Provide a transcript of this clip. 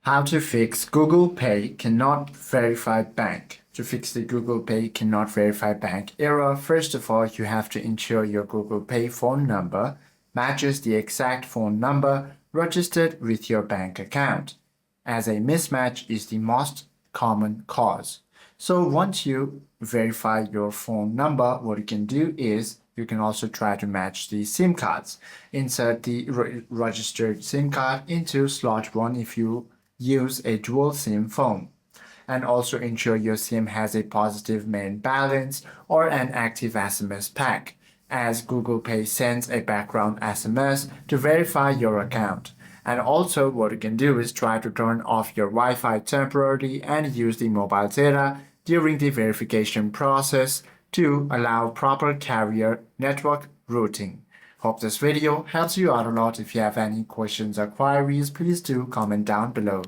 How to fix Google Pay cannot verify bank. To fix the Google Pay cannot verify bank error, first of all, you have to ensure your Google Pay phone number matches the exact phone number registered with your bank account, as a mismatch is the most common cause. So once you verify your phone number, what you can do is you can also try to match the SIM cards. Insert the registered SIM card into slot 1 if you use a dual SIM phone. And also ensure your SIM has a positive main balance or an active SMS pack, as Google Pay sends a background SMS to verify your account. And also what you can do is try to turn off your Wi-Fi temporarily and use the mobile data during the verification process to allow proper carrier network routing. Hope this video helps you out a lot. If you have any questions or queries, please do comment down below.